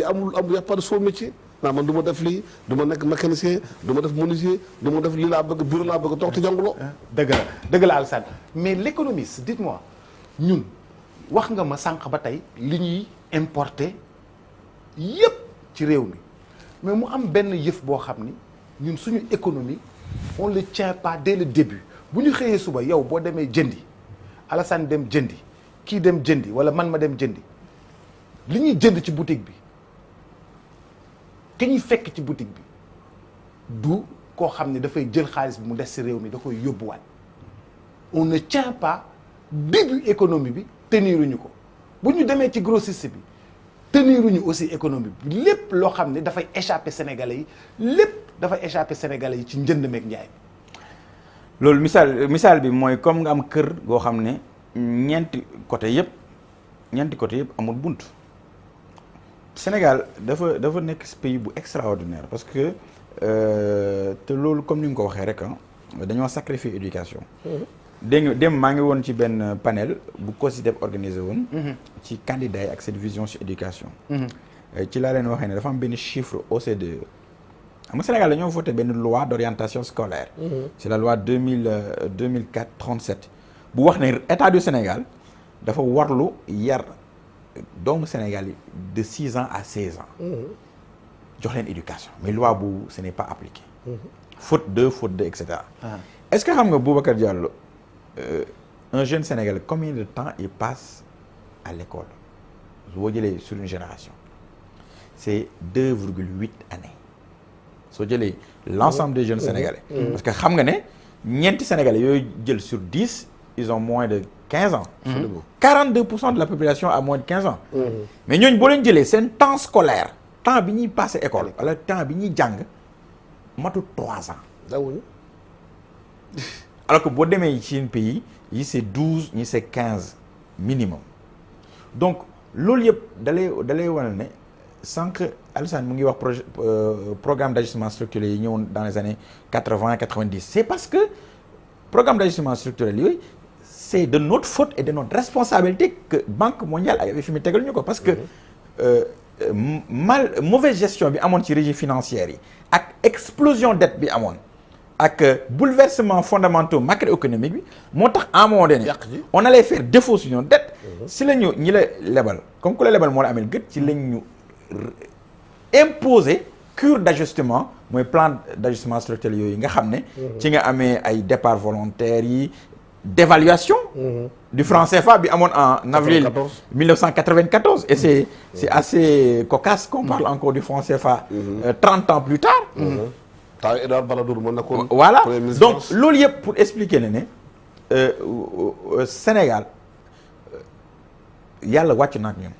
[SPEAKER 2] amul y a pas de sot métier naa man du ma def lii du ma nekk mécanicien du ma def menuisier du ma def lii laa bëgg bureau laa bëgg toog te jànguloo
[SPEAKER 1] dëgg la Alassane mais l'économiste dites-moi ñun wax nga ma sànq ba tey li ñuy importer yépp ci réew mi mais mu am benn yëf boo xam ni ñun suñu économie on le tient pas dès le début bu ñu xëyee suba yow boo demee jëndi Alassane dem jëndi kii dem jëndi wala man ma dem jëndi li ñuy jënd ci boutique bi ki ñuy fekk ci boutique bi du koo xam ne dafay jël xaalis bi mu des ci réew mi da koy yóbbuwaat on ne tient pas début économie bi teniruñu ko bu ñu demee ci grossiste bi teniruñu aussi économie bi lépp loo xam ne dafay échapper Sénégalais yi lépp dafay échapper Sénégalais yi ci njënd meeg njaay bi
[SPEAKER 3] loolu misaal bi mooy comme nga am kër goo xam ne ñeenti côté yëpp amul bunt Sénégal dafa nekk pays bu extraordinaire parce que te loolu comme ni nga ko waxee rek dañoo sacrifier éducation dégg nga dem maa ngi woon ci benn panel bu COSYDEP organisé woon ci candidat yi ak cette vision sur éducation ci laa leen waxee ne dafa am benn chiffre OCDE xam nga Sénégal dañoo voté benn loi d'orientation scolaire c'est la loi 2004-37 bu wax ne état du Sénégal dafa warlu yar doomu Sénégal yi de 6 ans à 16 ans jox leen éducation mais loi bu ce n'est pas appliqué faute de etc est-ce que xam nga Boubacar Diallo un jeune Sénégalais combien de temps il passe à l'école boo jëlee sur une génération c'est 2,8 années soo jëlee l'ensemble des jeunes Sénégalais parce que xam nga ne ñeenti Sénégalais yooyu jël sur 10 ils ont moins de 15 ans 42% de la population a moins de 15 ans mais ñooñu boo leen jëlee seen temps scolaire temps bi ñuy passé école wala temps bi ñuy jàng matul 3 ans alors que boo demee ci un pays yi c'est 12 ñi c'est 15 minimum donc loolu yëpp dalay wane ne sànq Alassane mu ngi wax programme d'ajustement structurel yi ñëwoon dans les années 80 90 c'est parce que programme d'ajustement structurel yooyu c'est de notre faute et de notre responsabilité que Banque mondiale ak FMI tegal ñu ko parce que mauvaise gestion bi amoon ci régie financière yi ak explosion dette bi amoon ak bouleversement fondamentaux macroéconomique bi moo tax à un moment donné on allait faire défaut sur notre dette si la ñu ñi la lebal comme ku la lebal moo la amel gët ci lañ ñu imposer cure d'ajustement mooy plan d'ajustement structurel yooyu nga xam ne ci nga amee ay départ volontaires yi d'évaluation du franc CFA bi amoon en avril 1994 et c'est assez cocasse qu'on parle encore du franc CFA 30 ans plus tard voilà donc loolu yëpp pour expliquer ne Sénégal yàlla wàcc na ak ñun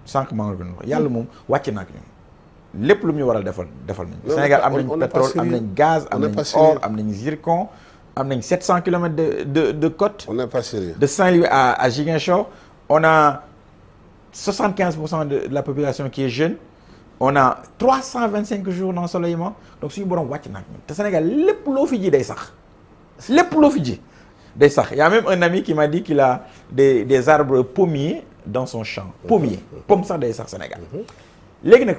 [SPEAKER 3] sànq maa ngi wax yàlla moom wàcc na ak ñun lépp lu mu ñu waral defal nañu Sénégal am nañ pétrole am nañ gaz am nañ or am nañ zircon am nañ 700 kilomètres de côte
[SPEAKER 2] on n'est pas sérieux
[SPEAKER 3] de Saint-Louis à Ziguinchor on a 75% de la population qui est jeune on a 325 jours d'ensoleillement donc suñu borom wàcc na ak ñun te Sénégal lépp loo fi ji day sax lépp loo fi ji day sax y a même un ami qui m'a dit qu'il a des arbres pommiers dans son champ pommier pomme sax day sax Sénégal léegi nag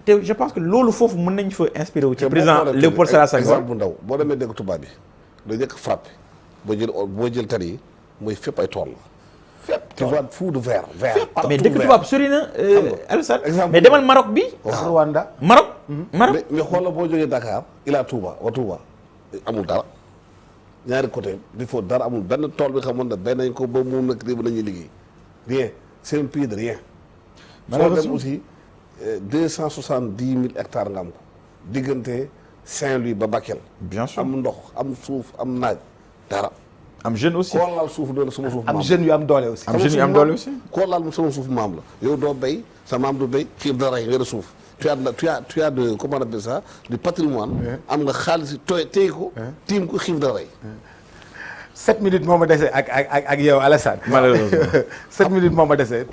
[SPEAKER 3] te je pense que loolu foofu mën nañ fa inspiré wu ci président Léopold Sédar Senghor
[SPEAKER 2] exemple bu ndaw boo demee dégg tubaab bi da njëkk frappé boo jël tali yi mooy fépp ay tool la fépp tu vois food vert
[SPEAKER 3] mais dëkk tubaab sori na Alassane
[SPEAKER 2] exemple
[SPEAKER 3] mais demal Maroc bi
[SPEAKER 1] Rwanda
[SPEAKER 3] Maroc
[SPEAKER 2] mais xoolal boo jógee Dakar ila Touba wa Touba amul dara ñaari côté il faut dara amul benn tool bi xamoon ne benn nañ ko ba mu nekk di nañuy liggéey rien c'est un pays de rien foo dem aussi 270 000 hectares nga am ko diggante Saint-Louis ba Bakel
[SPEAKER 3] bien sûr
[SPEAKER 2] am ndox am suuf am naaj dara
[SPEAKER 3] am jeune aussi
[SPEAKER 2] koo laal suuf doon sama suuf maam
[SPEAKER 1] am jeunes yu am doole aussi
[SPEAKER 3] am jeunes yu am doole aussi
[SPEAKER 2] koo laal sama suuf maam la yow doo béy sa maam du béy xiif dara yi nga de suuf tu as de comment on appelle ça du patrimoine am nga xaalis tooy téy ko tiim ko xiif dara yi
[SPEAKER 1] 7 minutes moo ma dese ak yow Alassane
[SPEAKER 3] malheureusement
[SPEAKER 1] 7 minutes moo ma dese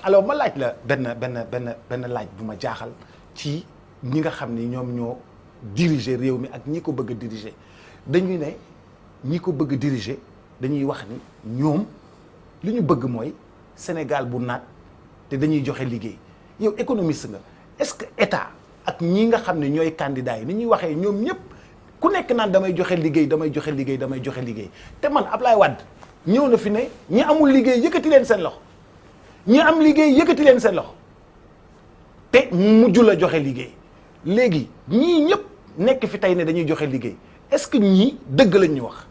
[SPEAKER 1] alors ma laaj la benn laaj bu ma jaaxal ci ñi nga xam ni ñoom ñoo diriger réew mi ak ñi ko bëgg a diriger dañuy ne ñi ko bëgg a diriger dañuy wax ni ñoom li ñu bëgg mooy Sénégal bu naat te dañuy joxe liggéey yow économiste nga est-ce que état ak ñi nga xam ne ñooy candidats yi ni ñuy waxee ñoom ñëpp ku nekk naan damay joxe liggéey damay joxe liggéey te man Ablaye Wade ñëw na fi ne ñi amul liggéey yëkkati leen seen loxo ñi am liggéey yëkkati leen seen loxo te mujj la joxe liggéey léegi ñii ñëpp nekk fi tey ne dañuy joxe liggéey est-ce que ñii dëgg lañ ñu wax.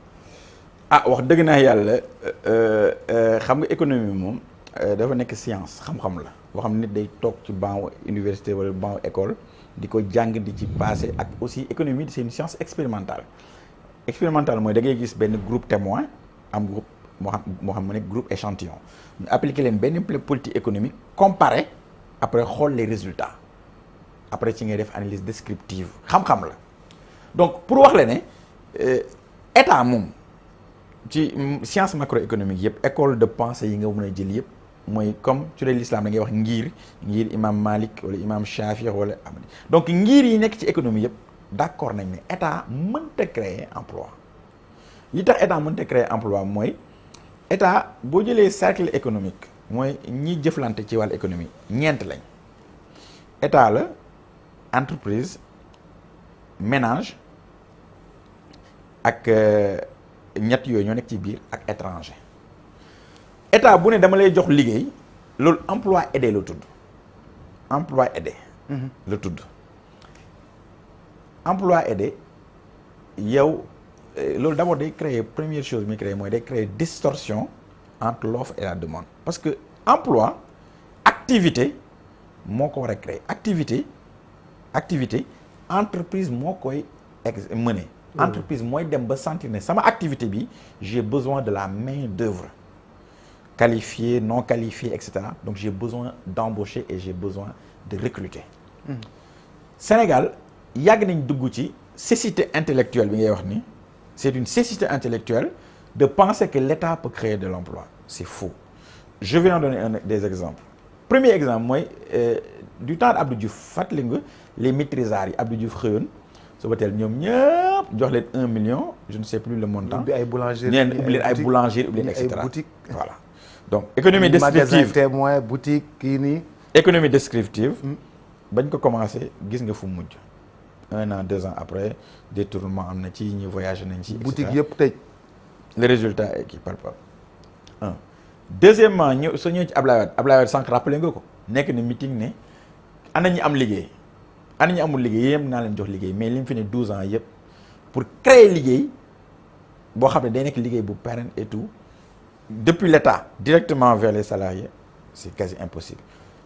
[SPEAKER 3] wax dëgg naa yàlla xam nga économie moom dafa nekk science xam-xam la boo xam nit day toog ci banc université wala banc école di ko jàng di ci passé ak aussi économie c'est une science expérimentale mooy da ngay gis benn groupe témoin am groupe moo xam mu nekk groupe échantillon ñu appliquer leen benn politique économique comparer après xool les résultats après ci ngay def analyse descriptive xam-xam la donc pour wax la ne état moom ci science macroéconomique yëpp école de pensée yi nga mën a jël yëpp mooy comme su dee l'islam da ngay wax ngir imam Malik wala imam Shafi wala Ahmadi donc ngir yi nekk ci économie yëpp d'accord nañ ne état mënta créer emploi li tax état mënta créer emploi mooy état boo jëlee cercle économique mooy ñi jëflante ci wàllu économie ñeent lañ état la entreprise ménage ak ñett yooyu ñoo nekk ci biir ak étranger état bu ne dama lay jox liggéey loolu emploi aidé la tudd emploi aidé la tudd emploi aidé yow loolu d'abord day créer première chose muy créer mooy day créer distorsion entre l'offre et la demande parce que emploi activité moo ko war a créer activité entreprise moo koy mener entreprise mooy dem ba sentir ne sama activité bi j'ai besoin de la main d'œuvre qualifiée non qualifiée etc. donc j'ai besoin d'embaucher et j'ai besoin de recruter Sénégal yàgg nañ dugg ci cécité intellectuelle bi ngay wax ni c'est une cécité intellectuelle de penser que l'État peut créer de l'emploi c'est faux je vais en donner des exemples premier exemple mooy du temps d'Abdou Diouf fàttali nga les maîtrisards yi Abdou Diouf xëyoon suba teel ñoom ñëpp jox leen 1 million je ne sais plus le montant
[SPEAKER 1] ubbi ay boulangerie
[SPEAKER 3] ñeen ubbi leen ay boulangerie ubbi leen et cetera
[SPEAKER 1] boutique
[SPEAKER 3] voilà donc économie descriptive
[SPEAKER 1] magasin témoin boutique kii nii
[SPEAKER 3] économie descriptive bañ ko commencé gis nga fu mujj 1 an 2 ans après détournement am na ci ñu voyagé nañ ci
[SPEAKER 1] boutique yëpp tëj
[SPEAKER 3] le résultat est qui palpable un deuxièmement ñëw soo ñëwee ci Ablaye Wade sànq rappelé nga ko nekk na meeting ne ana ñi am liggéey ana ñi amul liggéey yëpp naa leen jox liggéey mais li mu fi ne 12 ans yëpp pour créer liggéey boo xam ne day nekk liggéey bu pérenne et tout depuis l'État directement vers les salariés c'est quasi impossible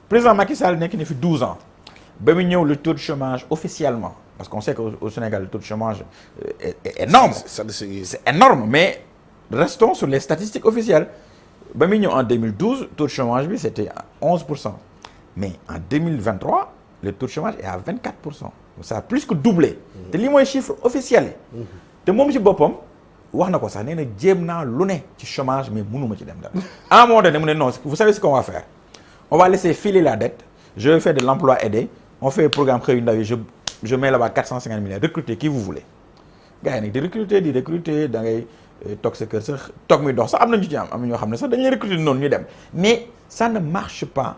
[SPEAKER 3] président Macky Sall nekk na fi 12 ans ba mu ñëw le taux de chômage officiellement parce qu'on sait qu'au Sénégal le taux de chômage est énorme c'est énorme mais restons sur les statistiques officielles ba mu ñëw en 2012 taux de chômage bi c'était 11% mais en 2023 le taux de chômage est à 24%. Donc ça a plus que doublé. te lii mooy chiffre officiel yi. te moom ci boppam wax na ko sax nee na jéem naa lu ne ci chômage mais mënuma ci dem dara. à un moment donné mu ne non vous savez ce qu'on va faire on va laisser filer la dette je fais de l'emploi aidé on fait programme xëyu ndaw yi je mets là-bas 450 millions recrutez qui vous voulez gars yi nag di recruter da ngay toog sa kër sax toog muy dox sax am nañu ci am ñoo xam ne sax dañuy recruter noonu ñu dem mais ça ne marche pas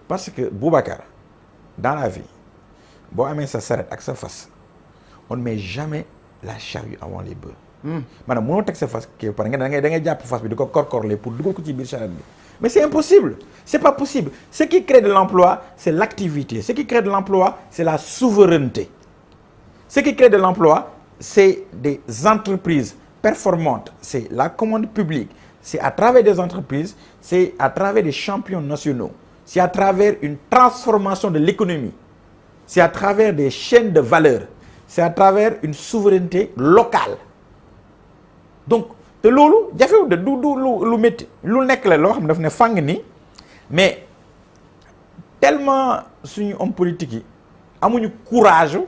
[SPEAKER 3] parce que Boubacar dans la vie boo amee sa saret ak sa fas on ne met jamais la charrue avant les bœufs. maanaam mënoo teg sa fas kii ba pare da ngay jàpp fas bi di ko korkorle pour dugal ko ci biir charrette bi mais c'est impossible c'est pas possible ce qui crée de l'emploi c'est l'activité ce qui crée de l'emploi c'est la souveraineté ce qui crée de l'emploi c'est des entreprises performantes c'est la commande publique c'est à travers des entreprises c'est à travers des champions nationaux c'est à travers une transformation de l'économie c'est à travers des chaînes de valeur c'est à travers une souveraineté locale donc te loolu jafewul de du lu métti lu nekk la loo xam ne daf ne fàng ni mais tellement suñu homme politique yi amuñu courage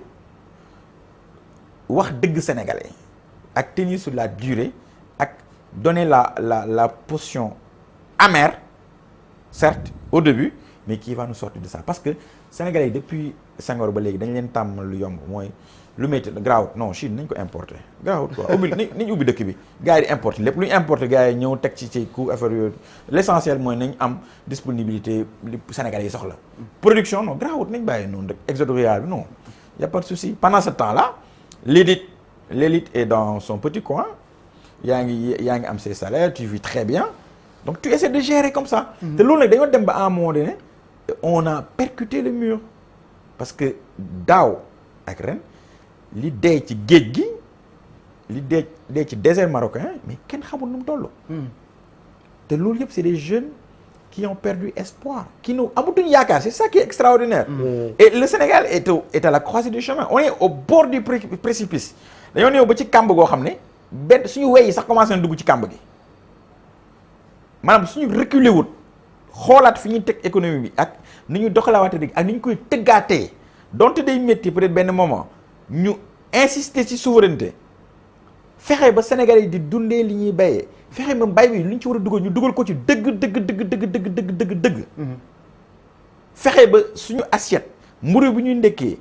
[SPEAKER 3] wax dëgg sénégalais ak tenir sur la durée ak donner la potion amère certes au début mais qui va nous sortir de ça parce que sénégalais yi depuis Senghor ba léegi dañ leen tàmm lu yomb mooy lu métti garaawut non Chine nañ ko importer garaawut quoi ubbi nañ ubbi dëkk bi gars yi di importer lépp lu ñu importer gars yi ñëw teg ci coût affaire yooyu l'essentiel mooy nañ am disponibilité li sénégalais yi soxla production non garaawut nañ bàyyi noonu rek exode rural bi non y a pas de souci pendant ce temps là l'élite est dans son petit coin yaa ngi am ses salaires tu vis très bien donc tu essaies de gérer comme ça te loolu nag dañoo dem ba à un moment donné on a percuté le mur parce que daaw ak ren li dee ci géej gi li dee ci désert marocain mais kenn xamul nu mu toll te loolu yëpp c'est des jeunes qui ont perdu espoir qui nous amatuñu yaakaar c'est ça qui est extraordinaire et le Sénégal est à la croisée du chemin on est au bord du précipice dañoo ñëw ba ci kàmb goo xam ne benn suñu wey yi sax commencé na dugg ci kàmb gi maanaam suñu reculer wut xoolaat fi ñuy teg économie bi ak ni ñu doxalawaate dëgg ak ni ñu koy tëggaatee donte day métti peut-être benn moment ñu insister ci souveraineté fexe ba Sénégalais yi di dundee li ñuy béyee fexe ba mbay bi li ñu ci war a dugal ñu dugal ko ci dëgg fexe ba suñu assiette mburu bi ñuy ndekkee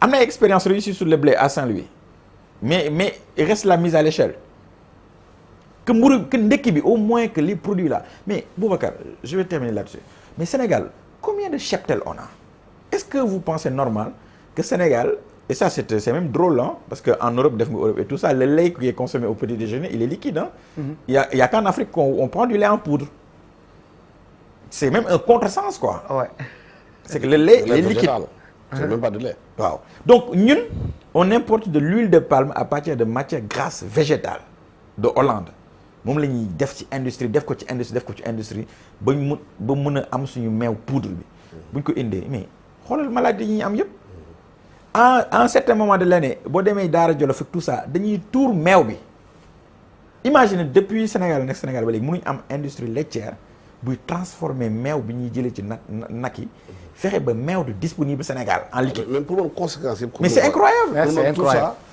[SPEAKER 3] am na expérience réussie sur le blé à Saint-Louis mais il reste la mise à l'échelle que mburu que ndekki bi au moins que les produits là mais Boubacar je vais terminer là-dessus mais Sénégal combien de cheptels on a est-ce que vous pensez normal que Sénégal et ça c'est même drôle hein parce que en Europe def nga Europe et tout ça le lait qui est consommé au petit déjeuner il est liquide hein il y a qu'en Afrique qu'on prend du lait en poudre c'est même un contresens quoi
[SPEAKER 4] ouais
[SPEAKER 3] c'est que le lait est liquide
[SPEAKER 2] c'est même pas du lait
[SPEAKER 3] waaw donc ñun on importe de l'huile de palme à partir de matières grasses végétales de Hollande moom la ñuy def ci industrie def ko ci industrie ba mën a am suñu meew poudre bi buñ ko indee mais xoolal maladie yi ñuy am yëpp à un certain moment de l'année boo demee Daara Jolof ak tout ça dañuy tuur meew bi imagine depuis Sénégal ba léegi mënuñ am industrie laitière buy transformer meew bi ñuy jëlee ci nag yi fexe ba meew di disponible Sénégal en liquide.
[SPEAKER 2] même pour moom conséquences yëpp.
[SPEAKER 3] mais c'est incroyable.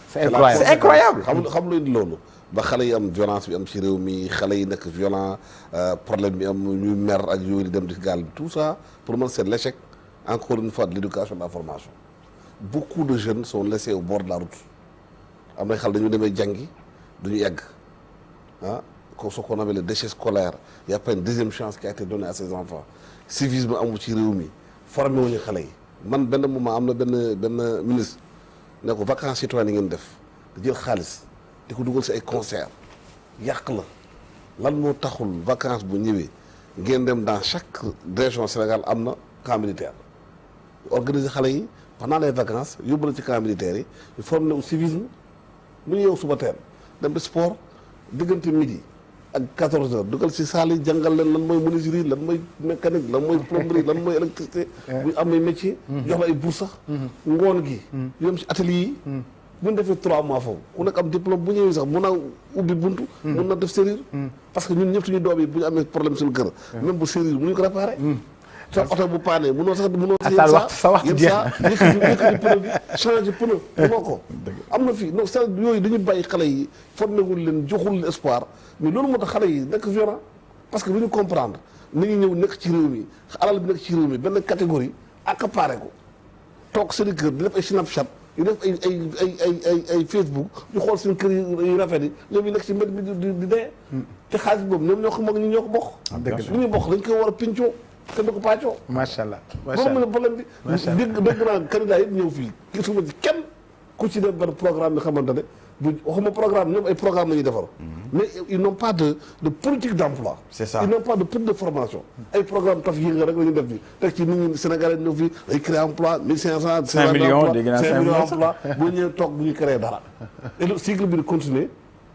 [SPEAKER 4] c'est incroyable.
[SPEAKER 2] xam lu indi loolu ba xale yi am violence bi am ci réew mi xale yi nekk violent problème bi am ñuy mer ak yooyu di dem di gaal bi tout ça pour man c'est l'échec encore une fois de l'éducation et de la formation beaucoup de jeunes sont laissés au bord de la route am na xale dañu demee jàngi duñu yegg ce qu'on appelle le déchet scolaire il y a pas une deuxième chance qui a été donnée à ces enfants civisme amul ci réew mi formé wuñu xale yi man benn moment am na benn ministre ne ko vacances citoyennes yi ngeen def di jël xaalis di ko dugal si ay concert yàq lan moo taxul vacances bu ñëwee ngeen dem dans chaque région Sénégal am na camp militaire organiser xale yi pendant les vacances yóbbu na ci camp militaire yi ñu formé au civisme mu ñëw suba teel dem de sport diggante midi ak 14 heures dugal si saal yi jàngal leen lan mooy menuiserie lan mooy mécanique lan mooy plomberie lan mooy électricité bu am ay métier jox la ay bourse sax ngoon gi yom si atelier yi bu ñu defee 3 mois foofu ku nekk am diplôme bu ñëwee sax mun na ubbi buntu mun na def serrure parce que ñun ñëpp suñu doom yi bu ñu amee problème suñu kër même bu serrure mënuñu ko réparer sa oto bu paane mënoo sax
[SPEAKER 1] sa waxtu jeex na
[SPEAKER 2] yëkkati pneu bi changer pneu moo ko am na fii non sa yooyu dañu bàyyi xale yi formé wul leen joxul leen espoir mais loolu moo tax xale yi nekk violent parce que lu ñu comprendre nañu ñëw nekk ci réew mi alal bi nekk ci réew mi benn catégorie accaparé ko toog seen kër di def ay Snapchat yu def ay Facebook ñu xool seen kër yu rafet yi ñoom ñu nekk ci mbedd bi di dee. te xaalis boobu ñoom ñoo ko moom ñu ñoo ko bokk.
[SPEAKER 1] dëgg la
[SPEAKER 2] lu ñuy bokk dañ koy war a pincoo te du ko pàccoo.
[SPEAKER 1] macha allah macha allah
[SPEAKER 2] loolu mooy problème bi. macha allah dégg naa candidat yëpp ñëw fii gisuma ci kenn ku ci def benn programme bi xamante ne bu waxuma programme ñoom ay programme la ñuy defar. mais ils n'ont pas de politique d'emploi.
[SPEAKER 3] C'est ça.
[SPEAKER 2] Ils n'ont pas de politique de formation. ay programme taf yi nga rek la ñuy def fii teg ci nit ñi Sénégalais ñëw fii ay créer emploi 1500.
[SPEAKER 3] 5 millions dégg naa 5 millions
[SPEAKER 2] emploi boo ñëwee toog bu ñu créer dara. et le cycle bi di continuer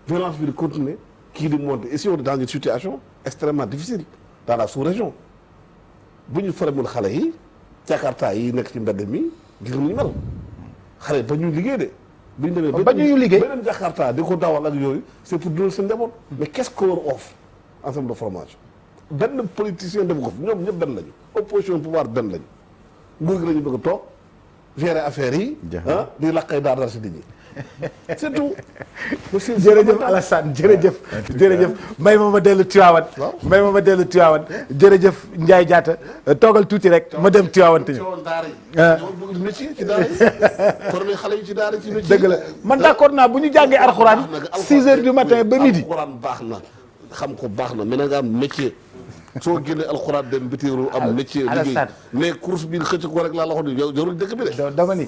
[SPEAKER 2] violence bi di continuer kii di monter et si on est dans une situation extrêmement difficile dans la sous-région bu ñu faramul xale yi Jakarta yi nekk ci mbedd mi gis nga ñu mel xale ba ñu liggéey de. bu ñu demee
[SPEAKER 1] ba ñu liggéey
[SPEAKER 2] beneen Jakarta di ko dawal ak yooyu c'est pour dundal seen njaboot. mais qu'est-ce qu'on leur offre en termes de formation. benn politicien def ko fi ñoom ñëpp benn lañu opposition pouvoir benn lañu nguur gi la ñu bëgg a toog gérer affaires yi. di laqay daal si nit ñi c'est tout.
[SPEAKER 1] jërëjëf Alassane jërëjëf may ma dellu Tivaouane. may ma dellu Tivaouane jërëjëf Ndiaye Diatta toogal tuuti rek ma dem Tivaouane te ñu.
[SPEAKER 2] métier ci daara yi formé xale yi ci daara yi ci métier.
[SPEAKER 1] dëgg la man d'accord naa bu ñu jàngee alxuraan 6 heures du matin ba midi.
[SPEAKER 2] alxuraan baax na xam ko baax na mais na nga am métier. soo génnee alxuraan dem bitiru am métier liggéey mais course bi xëcc ko rek laa la waxoon yow jarul dëkk bi de.
[SPEAKER 1] dama ni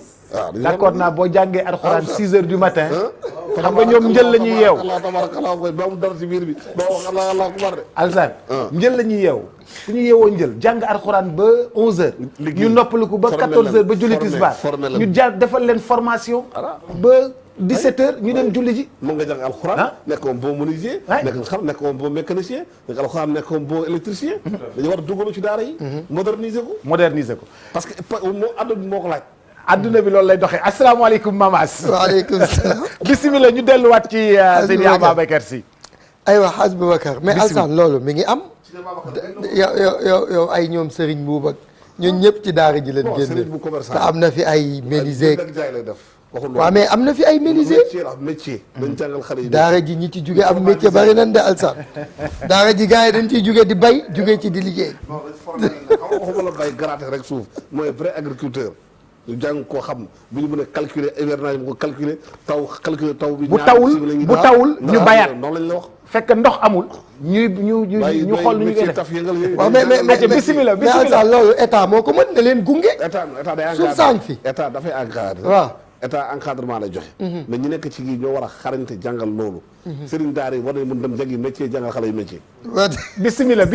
[SPEAKER 1] d'accord naa boo jàngee alxuraan 6 heures du matin. xam nga ñoom njël la ñuy yeew.
[SPEAKER 2] tabarakallah koy ba mu dara ci biir bi ba wax allah akbar de.
[SPEAKER 1] Alassane njël la ñuy yeew su ñu yeewoo njël jàng alxuraan ba 11 heures. ñu noppaliku ba 14 heures ba julli tisbaar ñu defal leen formation ba 17 heures ñu dem julli ji.
[SPEAKER 2] mën nga jàng alxuraan. nekkoon bon menuisier. nekkoon bon mécanicien. nekk alxuraan nekkoon bon électricien. dañu war a dugalu ci daara yi. moderniser ko. parce que àdduna bi moo ko laaj.
[SPEAKER 1] adduna bi loolu lay doxee asalaamaaleykum Mamas.
[SPEAKER 5] waaleykum salaam.
[SPEAKER 1] bisimilah ñu delluwaat ci Seydi Ababacar Sy.
[SPEAKER 5] aywa Hadj Boubacar mais Alassane loolu mi ngi am. yow ay ñoom Serigne Boubak ñun ñëpp ci daara ji leen génne. te am na fi ay menuisier. waaw mais am na fi ay menuisier.
[SPEAKER 2] métier dañ jàngal xale yi.
[SPEAKER 5] daara ji ñi ci jóge am métier bari nañ de Alassane. daara ji gars yi dañ ciy jóge di bay jóge ci di liggéey.
[SPEAKER 2] waxuma la bay gratter rek suuf mooy vrai agriculteur. ñu jàng koo xam bu ñu mën a calculer hivernage bu ko calculer taw bi.
[SPEAKER 1] bu tawul ñu bayaat
[SPEAKER 2] noonu lañ la wax.
[SPEAKER 1] fekk ndox amul. ñu xool nu ñu koy def.
[SPEAKER 5] waaw mais
[SPEAKER 1] bisimilah
[SPEAKER 5] mais Alassane loolu état moo ko mën na leen gunge.
[SPEAKER 2] état day encadré
[SPEAKER 5] suuf saa ngi fi.
[SPEAKER 2] état dafay encadré.
[SPEAKER 5] waaw
[SPEAKER 2] état encadrement lay joxe. mais ñi nekk ci gi ñoo war a xarañte jàngal loolu. sëriñ daara yi war nañ mën dem jàngi métier jàngal xale yu métier.
[SPEAKER 1] bisimilah.